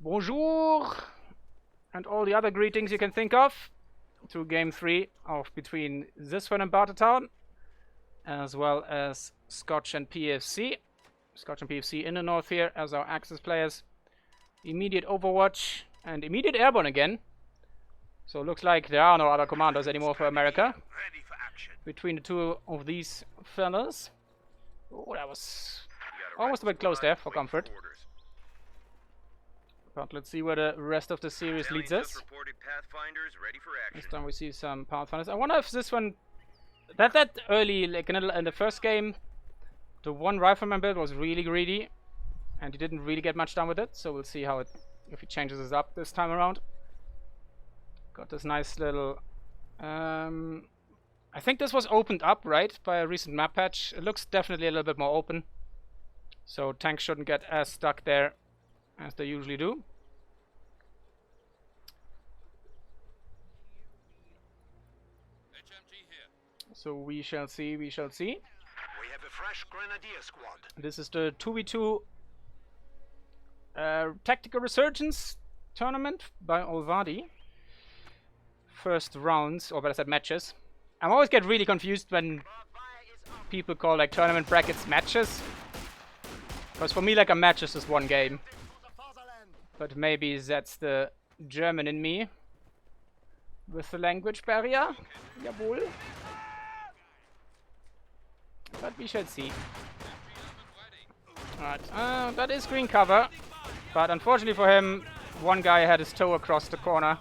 Bonjour! And all the other greetings you can think of to Game 3 of between Zyswen and Bartertown, as well as Scotch and PFC. Scotch and PFC in the north here as our Axis players. Immediate Overwatch and immediate Airborne again. So it looks like there are no other commanders anymore for America. Between the two of these fellas. Oh, that was almost a bit close there for comfort. But let's see where the rest of the series leads us. This time we see some Pathfinders. I wonder if this one... That early, like in the first game, the one rifleman build was really greedy. And he didn't really get much done with it. So we'll see how it... if he changes this up this time around. Got this nice little... I think this was opened up, right? By a recent map patch. It looks definitely a little bit more open. So tanks shouldn't get as stuck there as they usually do. So we shall see, we shall see. We have a fresh grenadier squad. This is the 2v2 Tactical Resurgence Tournament by Olvadi. First rounds, or better said matches. I always get really confused when people call like tournament brackets matches. Because for me like a match is just one game. But maybe that's the German in me. With the language barrier. Jawohl. But we shall see. Alright, that is green cover. But unfortunately for him, one guy had his toe across the corner.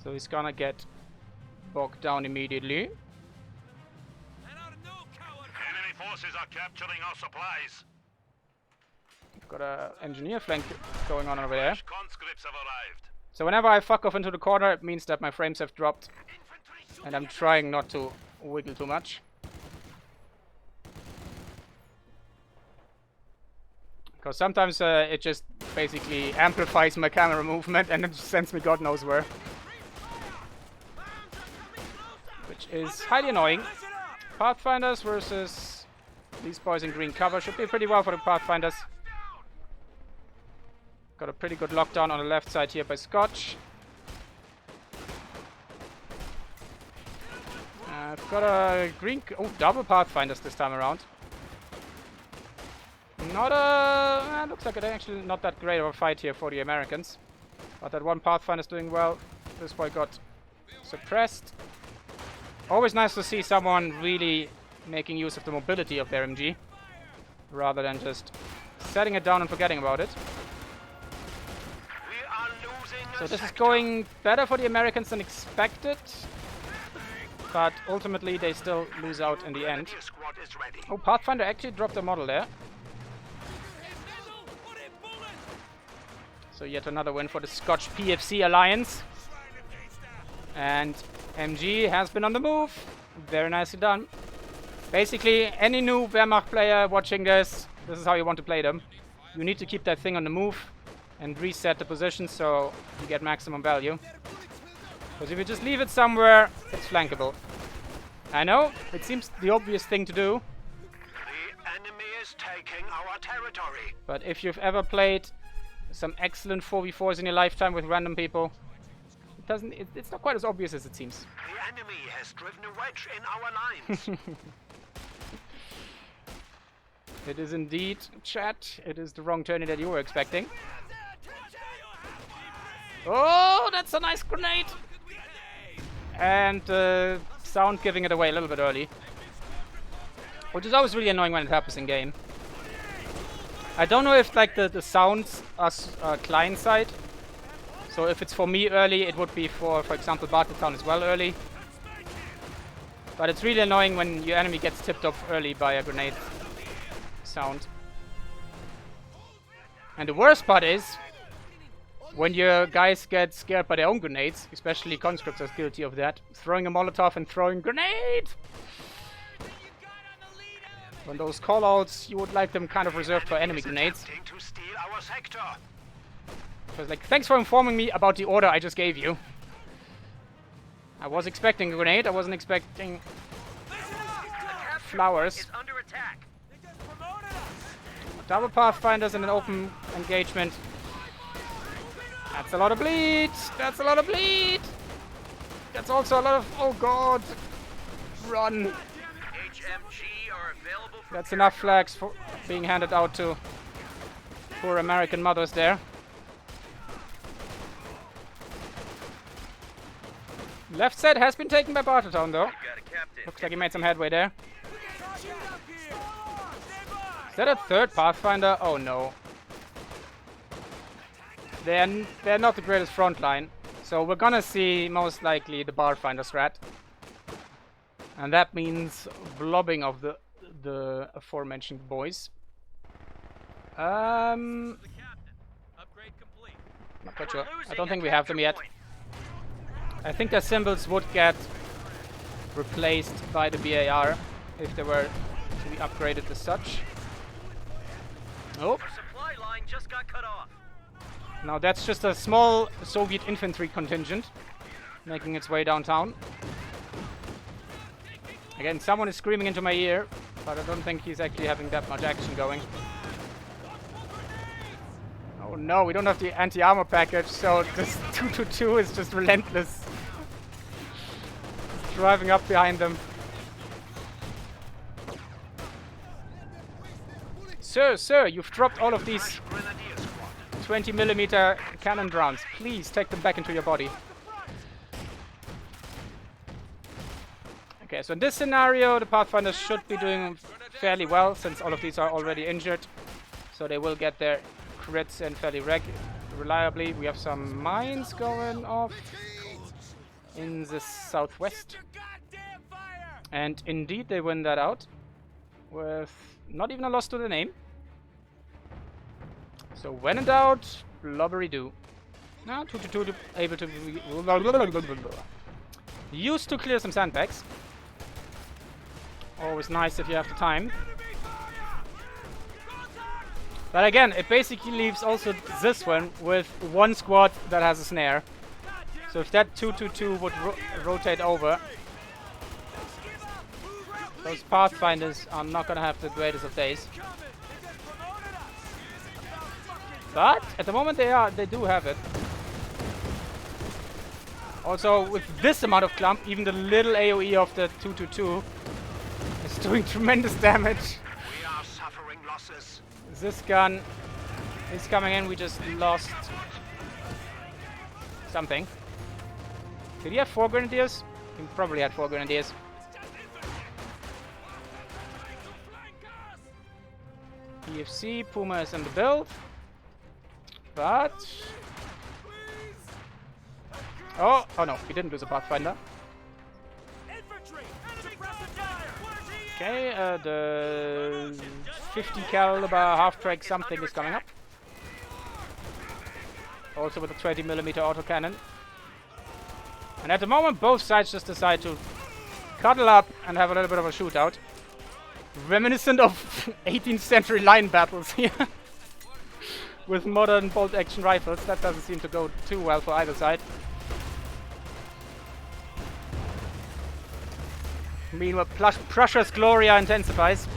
So he's gonna get bogged down immediately. Enemy forces are capturing our supplies. Got a engineer flank going on over there. Conscripts have arrived. So whenever I fuck off into the corner, it means that my frames have dropped. And I'm trying not to wiggle too much. Because sometimes it just basically amplifies my camera movement and it just sends me God knows where. Which is highly annoying. Pathfinders versus these boys in green cover. Should be pretty well for the Pathfinders. Got a pretty good lockdown on the left side here by Scotch. I've got a green... oh, double Pathfinders this time around. Not a... looks like it's actually not that great of a fight here for the Americans. But that one Pathfinder's doing well. This boy got suppressed. Always nice to see someone really making use of the mobility of their MG. Rather than just setting it down and forgetting about it. So this is going better for the Americans than expected. But ultimately they still lose out in the end. Oh, Pathfinder actually dropped a model there. So yet another win for the Scotch PFC Alliance. And MG has been on the move. Very nicely done. Basically, any new Wehrmacht player watching this is how you want to play them. You need to keep that thing on the move and reset the position so you get maximum value. Because if you just leave it somewhere, it's flankable. I know, it seems the obvious thing to do. The enemy is taking our territory. But if you've ever played some excellent 4v4s in your lifetime with random people, it's not quite as obvious as it seems. The enemy has driven a wedge in our lines. It is indeed, chat. It is the wrong turn that you were expecting. Oh, that's a nice grenade! And sound giving it away a little bit early. Which is always really annoying when it happens in game. I don't know if like the sounds are client side. So if it's for me early, it would be for example, Bartertown as well early. But it's really annoying when your enemy gets tipped off early by a grenade sound. And the worst part is when your guys get scared by their own grenades, especially conscripts are guilty of that, throwing a Molotov and throwing grenade! When those callouts, you would like them kind of reserved for enemy grenades. Because like, thanks for informing me about the order I just gave you. I was expecting a grenade, I wasn't expecting flowers. Double Pathfinders in an open engagement. That's a lot of bleed. That's a lot of bleed. That's also a lot of... Oh god. Run. That's enough flags for being handed out to poor American mothers there. Left side has been taken by Bartertown though. Looks like he made some headway there. Is that a third Pathfinder? Oh no. They're not the greatest front line. So we're gonna see most likely the Barfinder strat. And that means blobbing of the aforementioned boys. Not quite sure. I don't think we have them yet. I think their symbols would get replaced by the BAR if they were to be upgraded as such. Oh. Now that's just a small Soviet infantry contingent making its way downtown. Again, someone is screaming into my ear, but I don't think he's actually having that much action going. Oh no, we don't have the anti-armor package, so this 222 is just relentless. Driving up behind them. Sir, you've dropped all of these 20mm cannon rounds. Please take them back into your body. Okay, so in this scenario, the Pathfinders should be doing fairly well, since all of these are already injured. So they will get their crits in fairly reliably. We have some mines going off in the southwest. And indeed, they win that out with not even a loss to the name. So when in doubt, blobbery do. Now 222 able to be used to clear some sandbags. Always nice if you have the time. But again, it basically leaves also Zyswen with one squad that has a snare. So if that 222 would rotate over, those Pathfinders are not gonna have the greatest of days. But at the moment they do have it. Also with this amount of clump, even the little AoE of the 222 is doing tremendous damage. We are suffering losses. This gun is coming in. We just lost something. Did he have 4 grenadiers? He probably had 4 grenadiers. PFC, Puma is in the build. But... Oh no, we didn't lose a Pathfinder. Okay, the 50 caliber half-track something is coming up. Also with a 20mm autocannon. And at the moment both sides just decide to cuddle up and have a little bit of a shootout. Reminiscent of 18th century line battles here. With modern bolt-action rifles. That doesn't seem to go too well for either side. Meanwhile, Prussia's Gloria intensifies.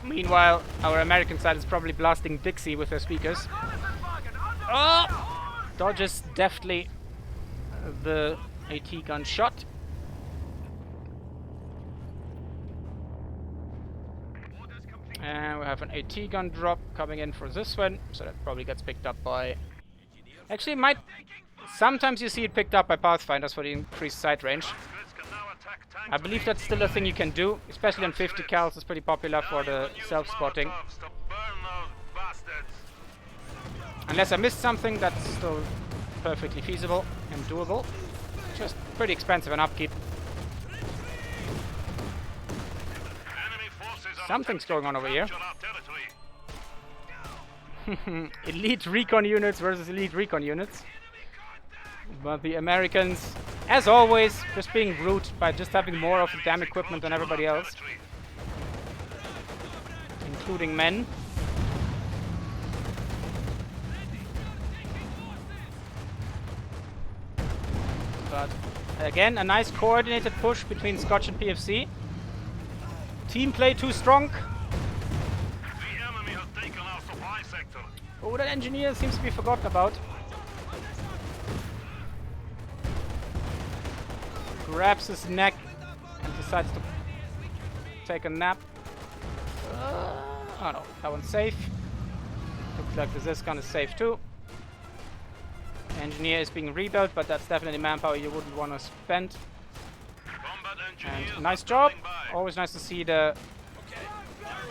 Meanwhile, our American side is probably blasting Dixie with their speakers. Oh! Dodges deftly the AT gun shot. And we have an AT gun drop coming in for this one, so that probably gets picked up by... Actually, it might... Sometimes you see it picked up by Pathfinders for the increased sight range. I believe that's still a thing you can do, especially on 50 cals. It's pretty popular for the self-spotting. Unless I missed something, that's still perfectly feasible and doable. Just pretty expensive in upkeep. Something's going on over here. Elite recon units versus elite recon units. But the Americans, as always, just being rude by just having more of the damn equipment than everybody else. Including men. But again, a nice coordinated push between Scotch and PFC. Team play too strong. The enemy has taken our supply sector. Oh, that engineer seems to be forgotten about. Grabs his neck and decides to take a nap. Oh no, that one's safe. Looks like the Zyswen is safe too. Engineer is being rebuilt, but that's definitely manpower you wouldn't want to spend. And nice job. Always nice to see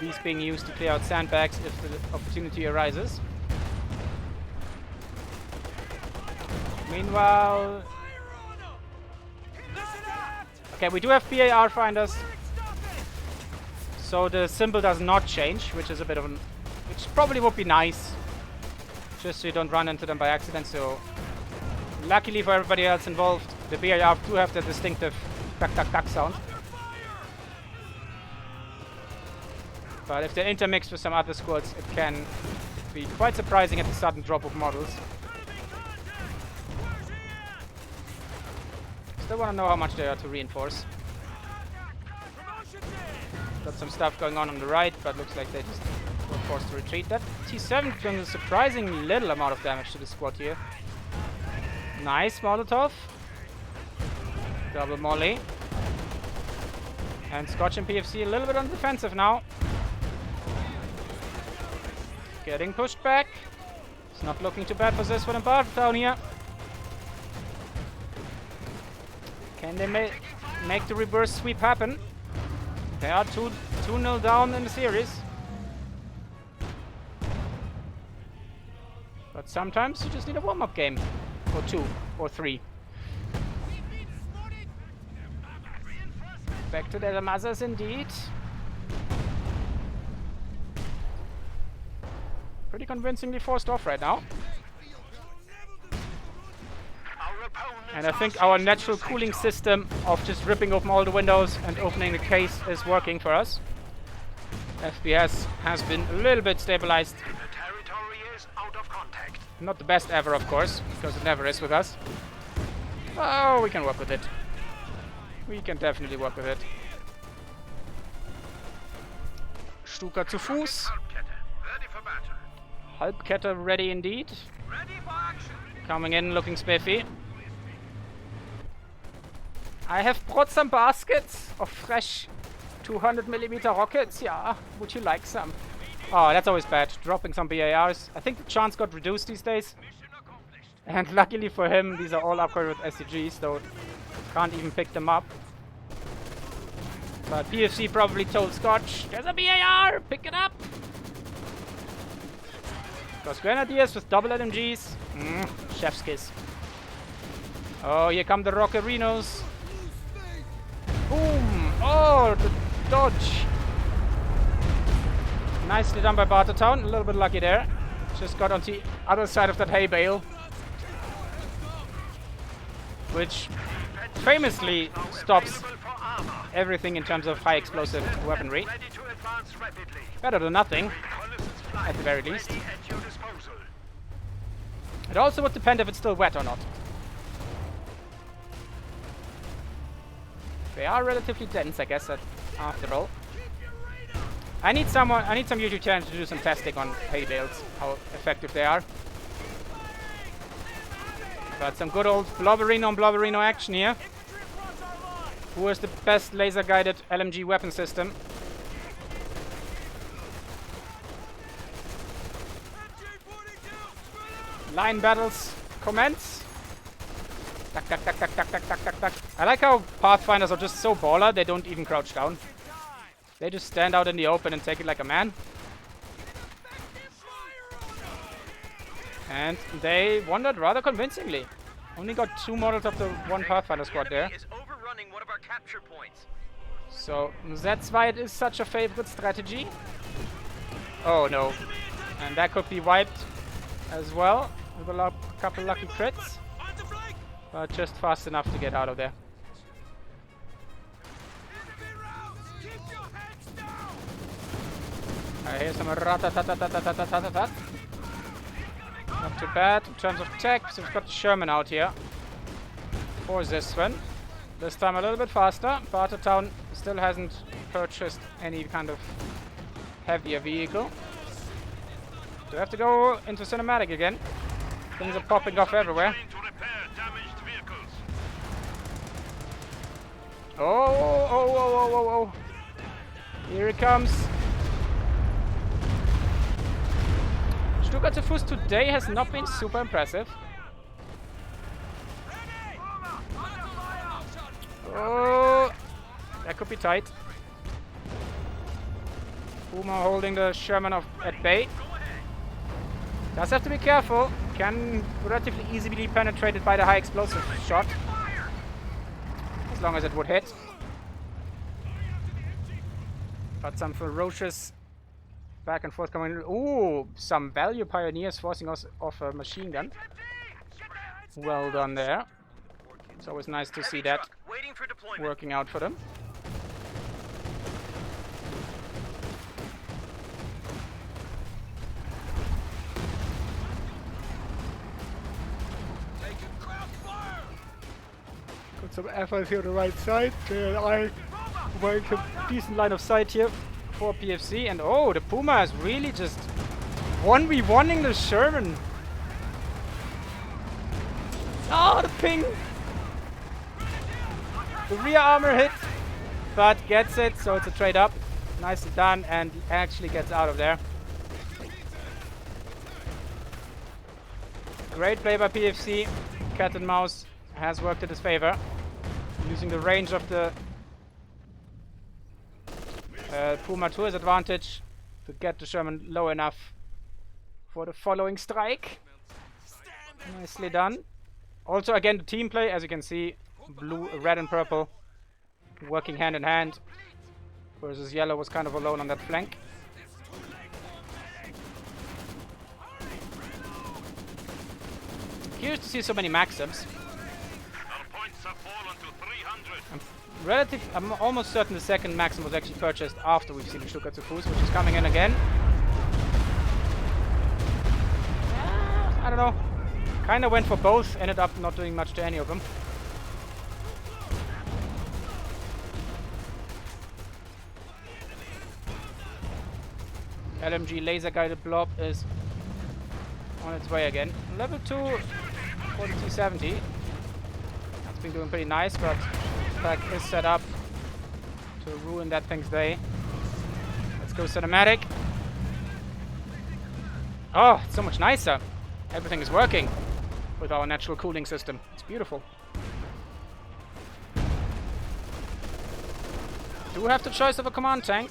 these being used to clear out sandbags if the opportunity arises. Meanwhile... Okay, we do have BAR finders. So the symbol does not change, which is a bit of an... which probably would be nice. Just so you don't run into them by accident, so... Luckily for everybody else involved, the BAR do have the distinctive duck sound. But if they're intermixed with some other squads, it can be quite surprising at the sudden drop of models. Still want to know how much they are to reinforce. Got some stuff going on the right, but looks like they just were forced to retreat. That T7 doing a surprisingly little amount of damage to the squad here. Nice Molotov. Double molly. And Scotch and PFC a little bit on the defensive now. Getting pushed back. It's not looking too bad for Zyswen and Bartertown here. Can they make the reverse sweep happen? They are 2-0 down in the series. But sometimes you just need a warm-up game. Or 2. Or 3. Back to their mothers indeed. Pretty convincingly forced off right now. And I think our natural cooling system of just ripping open all the windows and opening the case is working for us. FPS has been a little bit stabilized. The territory is out of contact. Not the best ever, of course, because it never is with us. Oh, we can work with it. We can definitely work with it. Stuka zu Fuß. Halbkette ready indeed. Coming in, looking spiffy. I have brought some baskets of fresh 200mm rockets. Yeah, would you like some? Oh, that's always bad. Dropping some BARs. I think the chance got reduced these days. And luckily for him, these are all upgraded with SCGs, so can't even pick them up. But PFC probably told Scotch, there's a BAR, pick it up! Because Grenadiers with double LMGs, chef's kiss. Oh, here come the Rockerinos. Boom! Oh, the dodge! Nicely done by Bartertown, a little bit lucky there. Just got on the other side of that hay bale. Which famously stops everything in terms of high explosive weaponry. Better than nothing, at the very least. It also would depend if it's still wet or not. They are relatively dense, I guess, after all. I need some YouTube channels to do some testing on hay bales, how effective they are. Got some good old blobberino on blobberino action here. Who is the best laser-guided LMG weapon system? Line battles commence. Duck, duck, duck, duck, duck, duck, duck, duck, duck. I like how Pathfinders are just so baller, they don't even crouch down. They just stand out in the open and take it like a man. And they won that rather convincingly. Only got 2 models of the 1 Pathfinder squad there. So that's why it is such a favorite strategy. Oh no. And that could be wiped as well with a couple lucky crits. But just fast enough to get out of there. I hear some rat-a-tat-tat-tat-tat-tat-tat-tat. Not too bad in terms of tech, so we've got the Sherman out here for Zyswen. This time a little bit faster. Bartertown still hasn't purchased any kind of heavier vehicle. Do I have to go into cinematic again? Things are popping off everywhere. Oh. Here it comes. Stuttgart to Fuß today has not been super impressive. Oh, that could be tight. Puma holding the Sherman at bay. Does have to be careful. Can relatively easily be penetrated by the high explosive shot. As long as it would hit. But some ferocious back and forth coming. Ooh, some value pioneers forcing us off a machine gun. Well done there. It's always nice to see that working out for them. Got some effort here on the right side. I make a decent line of sight here for PFC. And oh, the Puma is really just 1v1ing the Sherman. Oh, the ping! The rear armor hit, but gets it, so it's a trade up. Nicely done, and actually gets out of there. Great play by PFC. Cat and mouse has worked in his favor. Using the range of the Puma to his advantage to get the Sherman low enough for the following strike. Nicely done. Also, again, the team play, as you can see, blue, red and purple working hand in hand, versus yellow was kind of alone on that flank. Curious to see so many maxims. I'm almost certain the second maxim was actually purchased after we've seen Stuttgart zu Fuß, which is coming in again. I don't know. Kinda went for both, ended up not doing much to any of them. LMG laser guided blob is on its way again. Level 2 for the T-70. That's been doing pretty nice, but Pack is set up to ruin that thing's day. Let's go cinematic. Oh, it's so much nicer. Everything is working with our natural cooling system. It's beautiful. Do we have the choice of a command tank?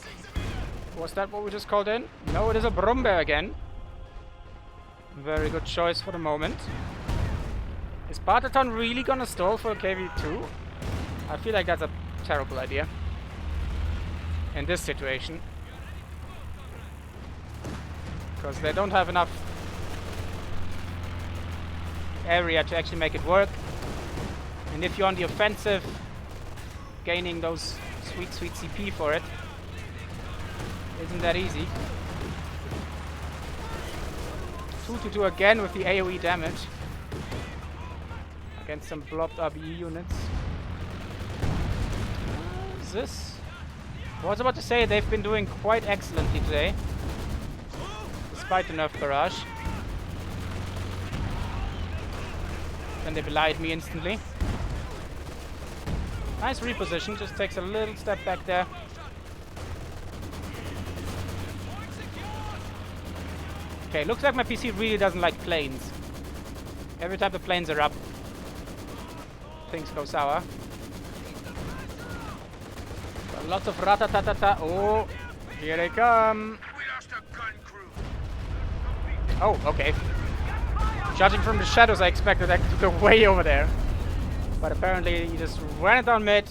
Was that what we just called in? No, it is a Brummbär again. Very good choice for the moment. Is Bartertown really gonna stall for a KV-2? I feel like that's a terrible idea in this situation. Because they don't have enough area to actually make it work. And if you're on the offensive, gaining those sweet CP for it isn't that easy. 2-2 again with the AoE damage against some blobbed RBE units. This? I was about to say they've been doing quite excellently today, despite the nerf barrage. Then they belied me instantly. Nice reposition, just takes a little step back there. Okay, looks like my PC really doesn't like planes. Every time the planes are up, things go sour. But lots of ratatatata. Oh, here they come. Oh, okay. Judging from the shadows, I expected that to go way over there. But apparently he just ran it down mid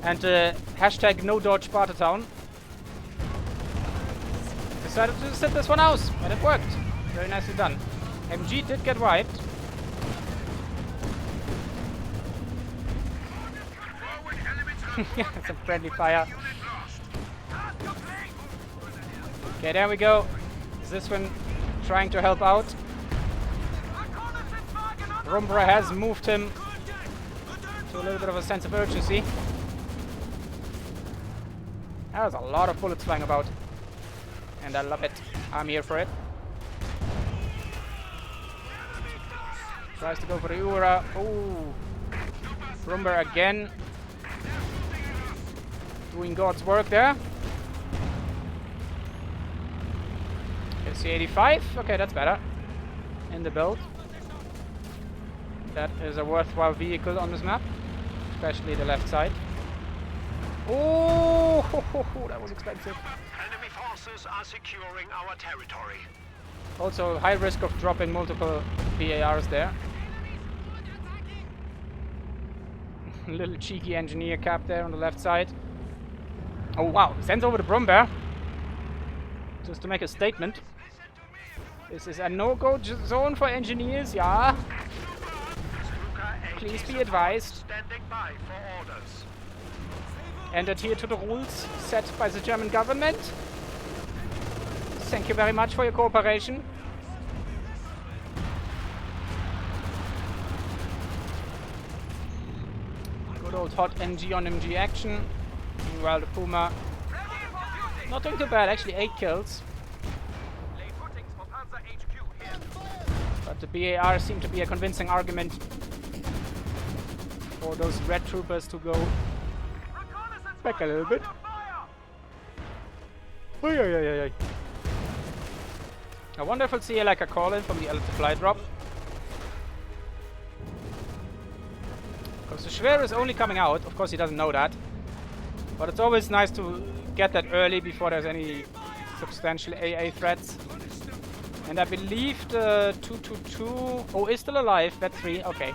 and hashtag no dodge Bartertown. Decided to sit this one out, and it worked. Very nicely done. MG did get wiped. Yeah, some friendly fire. Okay, there we go. Zyswen trying to help out. Rumbra has moved him to a little bit of a sense of urgency. There's a lot of bullets flying about. And I love it. I'm here for it. Tries to go for the Ura. Ooh. Brumber again. Doing God's work there. SC-85. Okay, that's better. In the build. That is a worthwhile vehicle on this map. Especially the left side. Oh, that was expensive. Enemy forces are securing our territory. Also, high risk of dropping multiple BARs there. Little cheeky engineer cap there on the left side. Oh wow, sends over the Brumbear. Just to make a statement. This is a no-go zone for engineers, yeah. Please be advised. Standing by for orders. And adhere to the rules set by the German government. Thank you very much for your cooperation. Good old hot MG on MG action. Meanwhile, the Puma not doing too bad, actually 8 kills. But the BAR seemed to be a convincing argument for those red troopers to go back a little bit. I wonder if we'll see like a call-in from the supply drop. Because the Schwer is only coming out. Of course he doesn't know that. But it's always nice to get that early before there's any substantial AA threats. And I believe the 222 is still alive. That's 3. Okay.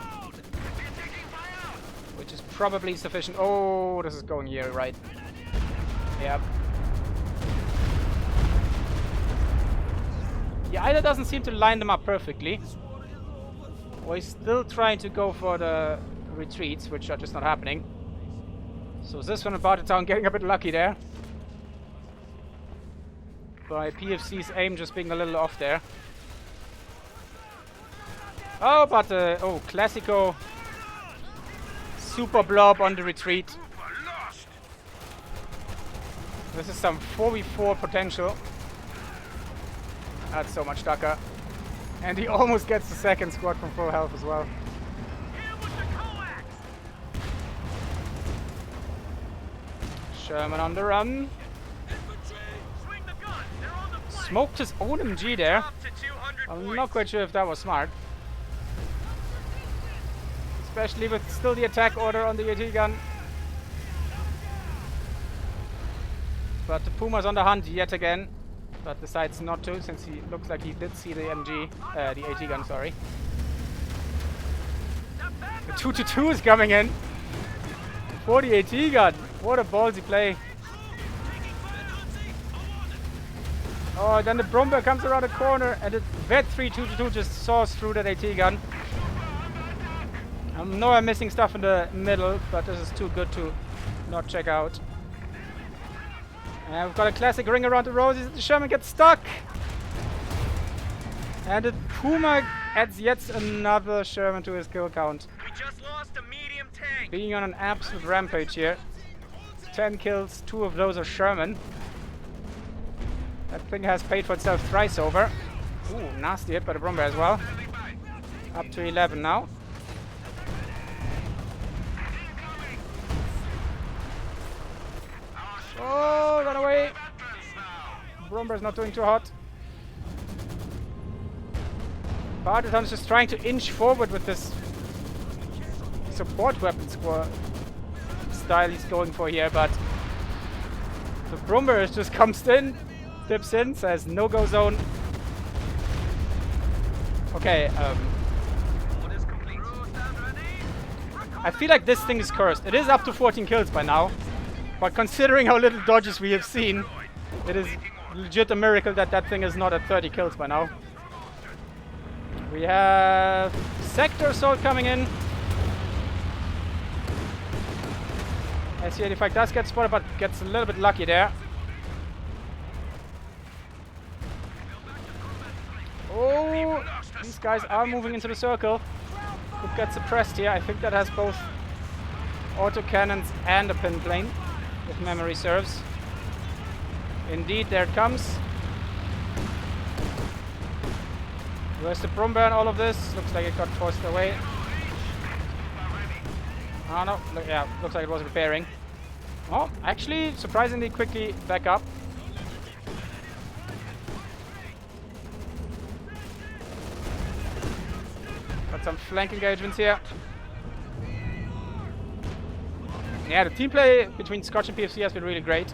Which is probably sufficient. Oh, this is going here, right? Yep. Yeah, either doesn't seem to line them up perfectly, or he's still trying to go for the retreats, which are just not happening. So Zyswen and Bartertown getting a bit lucky there. By PFC's aim just being a little off there. Oh, but oh, Classico. Super blob on the retreat. This is some 4v4 potential. That's so much Tucker. And he almost gets the second squad from full health as well. Sherman on the run. Smoked his own MG there. I'm not quite sure if that was smart. Especially with still the attack order on the AT gun. But the Puma's on the hunt yet again. But decides not to, since he looks like he did see the MG, the AT gun, sorry. The 222 is coming in for the AT gun. What a ballsy play. Oh, then the Brumber comes around the corner and the Vet 3 222 just saws through that AT gun. I know I'm missing stuff in the middle, but this is too good to not check out. And we've got a classic ring around the roses. The Sherman gets stuck. And the Puma adds yet another Sherman to his kill count. We just lost a medium tank. Being on an absolute rampage here. 10 kills, 2 of those are Sherman. That thing has paid for itself thrice over. Ooh, nasty hit by the Brumber as well. Up to 11 now. Oh, run away! Brumber's not doing too hot. Bartertown is just trying to inch forward with this support weapon squad style he's going for here, but the Brumber just comes in, dips in, says no-go zone. Okay, I feel like this thing is cursed. It is up to 14 kills by now. But considering how little dodges we have seen, it is legit a miracle that that thing is not at 30 kills by now. We have Sector Assault coming in. SC-85 does get spotted, but gets a little bit lucky there. Oh, these guys are moving into the circle. Could get suppressed here. I think that has both autocannons and a pin plane, if memory serves. Indeed, there it comes. Where's the Brumbear and all of this? Looks like it got forced away. Oh no, yeah, looks like it was repairing. Oh, actually, surprisingly quickly back up. Got some flank engagements here. Yeah, the team play between Scotch and PFC has been really great.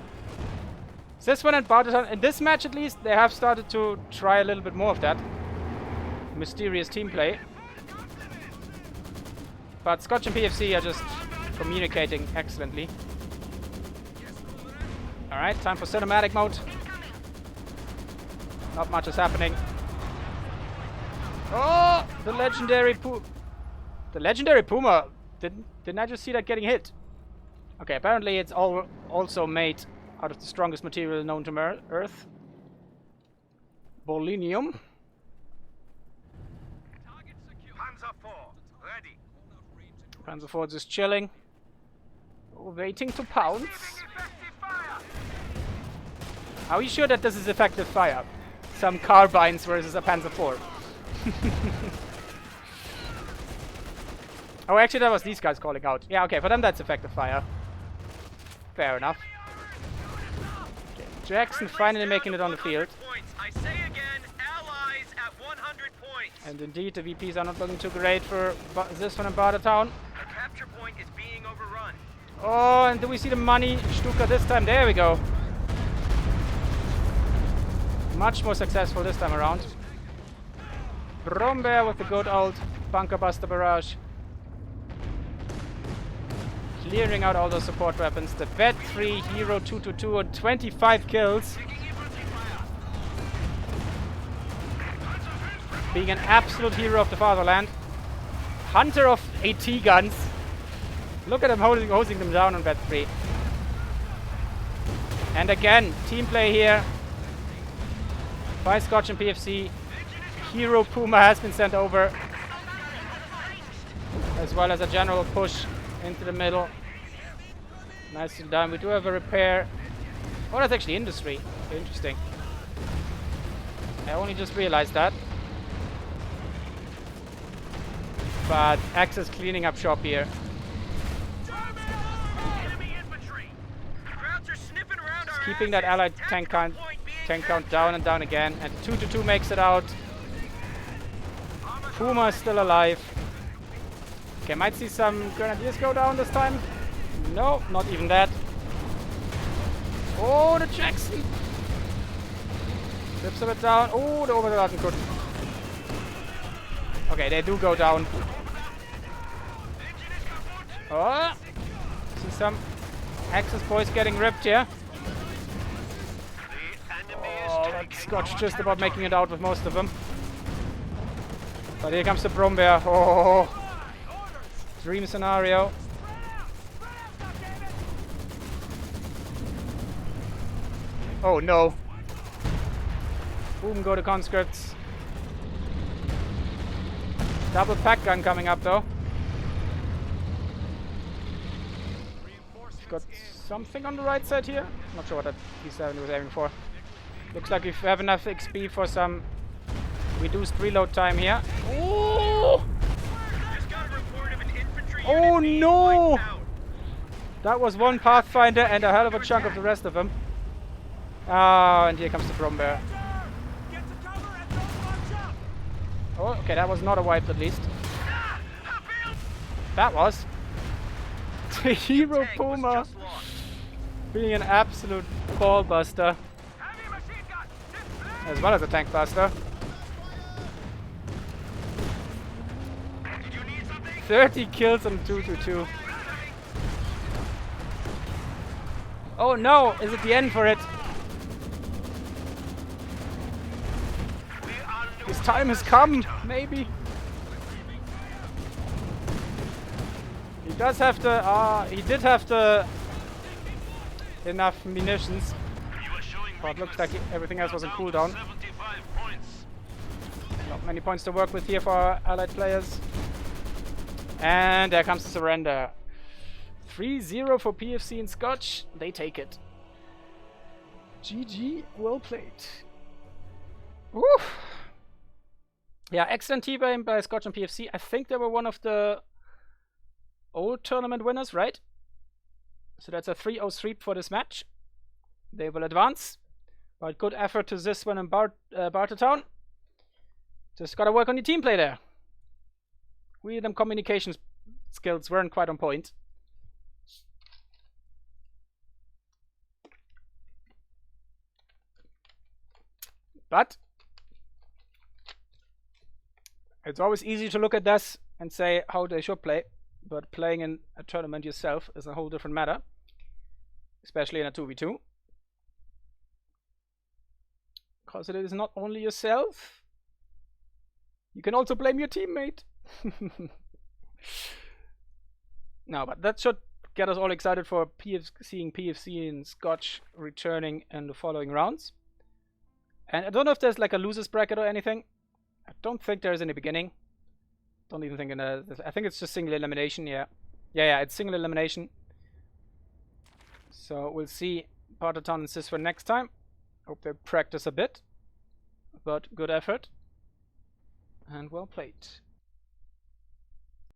Zyswen and Bartertown, in this match at least, they have started to try a little bit more of that mysterious team play. But Scotch and PFC are just communicating excellently. Alright, time for cinematic mode. Not much is happening. Oh, the legendary Puma. Didn't I just see that getting hit? Okay, apparently it's also made out of the strongest material known to Earth. Bolinium. Panzer 4, ready. Panzer 4 just chilling. Waiting to pounce. Are we sure that this is effective fire? Some carbines versus a Panzer 4. Oh, actually that was these guys calling out. Yeah, okay, for them that's effective fire. Fair enough. Okay, Jackson finally making it on the field. I say again, allies at 100 points. And indeed, the VPs are not looking too great for Zyswen and Bartertown. The capture point is being overrun. Oh, and do we see the money Stuka this time? There we go. Much more successful this time around. Brombear with the good old bunker buster barrage. Clearing out all those support weapons. The Vet 3 Hero 222 and 25 kills. Being an absolute hero of the fatherland. Hunter of AT guns. Look at him hosing them down on Vet 3. And again, team play here by Scotch and PFC. Hero Puma has been sent over, as well as a general push into the middle. Nicely done. We do have a repair. Oh, that's actually industry. Interesting. I only just realized that. But Axe is cleaning up shop here. Just keeping that allied tank count down and down again. And 2-2 makes it out. Puma is still alive. Okay, might see some grenadiers go down this time. No, not even that. Oh, the Jackson. Flips a bit down. Oh, the Overladen could. Okay, they do go down. Oh, see some Axis boys getting ripped here. Oh, that Scotch just about making it out with most of them. But here comes the Brumbear. Oh, dream scenario. Oh no. Boom, go to conscripts. Double pack gun coming up though. Got something on the right side here. Not sure what that P7 was aiming for. Looks like we have enough XP for some reduced reload time here. Oh! Oh no! That was one Pathfinder and a hell of a chunk of the rest of them. Ah, and here comes the Brumbear. Oh, okay, that was not a wipe at least. That was. The Hero Puma being an absolute ball buster. As well as a tank buster. 30 kills on 2-2-2. Oh no, is it the end for it? His time has come, maybe. He does have to, he did have to enough munitions. But looks like everything else was on cooldown. Not many points to work with here for our allied players. And there comes the surrender. 3-0 for PFC and Scotch. They take it. GG, well played. Woo! Yeah, excellent T-game by Scotch and PFC. I think they were one of the old tournament winners, right? So that's a 3-0 sweep for this match. They will advance. But good effort to Zyswen and Bartertown. Just gotta work on your team play there. Them communication skills weren't quite on point. But it's always easy to look at this and say how they should play, but playing in a tournament yourself is a whole different matter, especially in a 2v2. Because it is not only yourself, you can also blame your teammate. No, but that should get us all excited for seeing PFC and Scotch returning in the following rounds. And I don't know if there's like a losers bracket or anything. I don't think there is in the beginning. Don't even think in a... I think it's just single elimination, yeah. Yeah, it's single elimination. So we'll see Bartertown and Zyswen next time. Hope they practice a bit. But good effort. And well played.